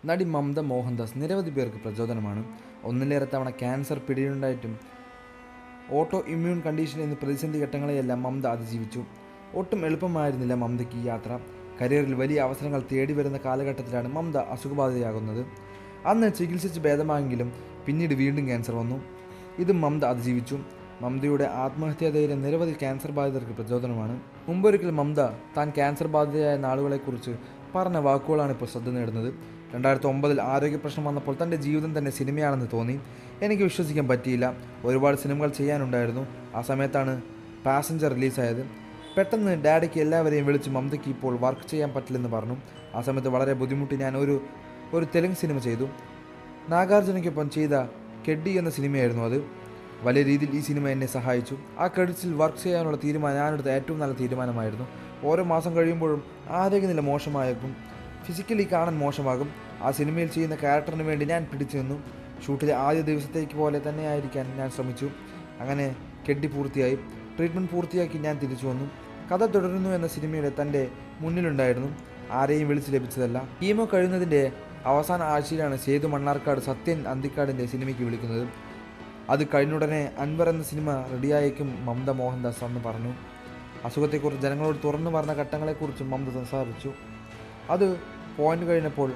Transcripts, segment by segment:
നടി മമത മോഹൻദാസ് നിരവധി പേർക്ക് പ്രചോദനമാണ്. ഒന്നിലേറെ തവണ ക്യാൻസർ പിടിയുണ്ടായിട്ടും ഓട്ടോ ഇമ്മ്യൂൺ കണ്ടീഷൻ എന്നീ പ്രതിസന്ധി ഘട്ടങ്ങളെയെല്ലാം മമത അതിജീവിച്ചു. ഒട്ടും എളുപ്പമായിരുന്നില്ല മമതയ്ക്ക് ഈ യാത്ര. കരിയറിൽ വലിയ അവസരങ്ങൾ തേടി വരുന്ന കാലഘട്ടത്തിലാണ് മമത അസുഖബാധിതയാകുന്നത്. അന്ന് ചികിത്സിച്ച് ഭേദമായെങ്കിലും പിന്നീട് വീണ്ടും ക്യാൻസർ വന്നു. ഇതും മമത അതിജീവിച്ചു. മമതയുടെ ആത്മഹത്യാധൈര്യം നിരവധി ക്യാൻസർ ബാധിതർക്ക് പ്രചോദനമാണ്. മുമ്പൊരിക്കൽ മമത താൻ ക്യാൻസർ ബാധിതയായ നാളുകളെക്കുറിച്ച് പറഞ്ഞ വാക്കുകളാണ് ഇപ്പോൾ ശ്രദ്ധ നേടുന്നത്. 2009 ആരോഗ്യ പ്രശ്നം വന്നപ്പോൾ തൻ്റെ ജീവിതം തന്നെ സിനിമയാണെന്ന് തോന്നി. എനിക്ക് വിശ്വസിക്കാൻ പറ്റിയില്ല. ഒരുപാട് സിനിമകൾ ചെയ്യാനുണ്ടായിരുന്നു. ആ സമയത്താണ് പാസഞ്ചർ റിലീസായത്. പെട്ടെന്ന് ഡാഡിക്ക് എല്ലാവരെയും വിളിച്ച് മമതയ്ക്ക് ഇപ്പോൾ വർക്ക് ചെയ്യാൻ പറ്റില്ലെന്ന് പറഞ്ഞു. ആ സമയത്ത് വളരെ ബുദ്ധിമുട്ടി ഞാൻ ഒരു തെലുങ്ക് സിനിമ ചെയ്തു. നാഗാർജുനയ്ക്കൊപ്പം ചെയ്ത കെഡ്ഡി എന്ന സിനിമയായിരുന്നു അത്. വലിയ രീതിയിൽ ഈ സിനിമ എന്നെ സഹായിച്ചു. ആ ക്രെഡിറ്റ്സിൽ വർക്ക് ചെയ്യാനുള്ള തീരുമാനം ഞാനെടുത്ത ഏറ്റവും നല്ല തീരുമാനമായിരുന്നു. ഓരോ മാസം കഴിയുമ്പോഴും ആരോഗ്യനില മോശമായേക്കും, ഫിസിക്കലി കാണാൻ മോശമാകും. ആ സിനിമയിൽ ചെയ്യുന്ന ക്യാരക്ടറിന് വേണ്ടി ഞാൻ പിടിച്ചു നിന്നു. ഷൂട്ടിലെ ആദ്യ ദിവസത്തേക്ക് പോലെ തന്നെയായിരിക്കാൻ ഞാൻ ശ്രമിച്ചു. അങ്ങനെ കെഡ്ഡി പൂർത്തിയായി. ട്രീറ്റ്മെൻറ്റ് പൂർത്തിയാക്കി ഞാൻ തിരിച്ചു വന്നു. കഥ തുടരുന്നു എന്ന സിനിമയുടെ തൻ്റെ മുന്നിലുണ്ടായിരുന്നു. ആരെയും വിളിച്ച് ലഭിച്ചതല്ല. കീമോ കഴിയുന്നതിൻ്റെ അവസാന ആഴ്ചയിലാണ് സേതു മണ്ണാർക്കാട് സത്യൻ അന്തിക്കാടിൻ്റെ സിനിമയ്ക്ക് വിളിക്കുന്നത്. അത് കഴിഞ്ഞുടനെ അൻവർ എന്ന സിനിമ റെഡിയായേക്കും മമത മോഹൻദാസ് അന്ന് പറഞ്ഞു. അസുഖത്തെക്കുറിച്ച് ജനങ്ങളോട് തുറന്നു പറഞ്ഞ ഘട്ടങ്ങളെക്കുറിച്ചും മമത സംസാരിച്ചു. അത് പോയിന്റ് കഴിഞ്ഞപ്പോൾ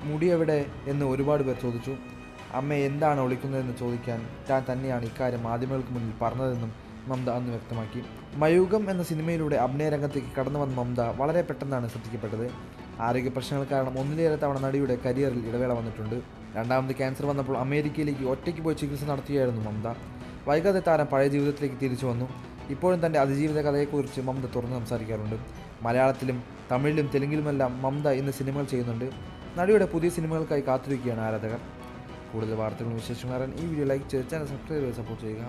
മുടി എവിടെ എന്ന് ഒരുപാട് പേർ ചോദിച്ചു. അമ്മയെ എന്താണ് ഒളിക്കുന്നതെന്ന് ചോദിക്കാൻ താൻ തന്നെയാണ് ഇക്കാര്യം മാധ്യമങ്ങൾക്ക് മുന്നിൽ പറഞ്ഞതെന്നും മമത അന്ന് വ്യക്തമാക്കി. മയൂകം എന്ന സിനിമയിലൂടെ അഭിനയ രംഗത്തേക്ക് കടന്നു വന്ന മമത വളരെ പെട്ടെന്നാണ് ശ്രദ്ധിക്കപ്പെട്ടത്. ആരോഗ്യ പ്രശ്നങ്ങൾ കാരണം ഒന്നിലേറെ തവണ നടിയുടെ കരിയറിൽ ഇടവേള വന്നിട്ടുണ്ട്. രണ്ടാമത് ക്യാൻസർ വന്നപ്പോൾ അമേരിക്കയിലേക്ക് ഒറ്റയ്ക്ക് പോയി ചികിത്സ നടത്തുകയായിരുന്നു മമത. വൈകാതെ താരം പഴയ ജീവിതത്തിലേക്ക് തിരിച്ചു വന്നു. ഇപ്പോഴും തൻ്റെ അതിജീവിത കഥയെക്കുറിച്ച് മമത തുറന്ന് സംസാരിക്കാറുണ്ട്. മലയാളത്തിലും തമിഴിലും തെലുങ്കിലുമെല്ലാം മമത ഇന്ന് സിനിമകൾ ചെയ്യുന്നുണ്ട്. നടിയുടെ പുതിയ സിനിമകൾക്കായി കാത്തിരിക്കുകയാണ് ആരാധകർ. കൂടുതൽ വാർത്തകളും വിശേഷങ്ങളും അറിയാൻ ഈ വീഡിയോ ലൈക്ക് ചെയ്ത് ചാനൽ സബ്സ്ക്രൈബ് ചെയ്ത് സപ്പോർട്ട് ചെയ്യുക.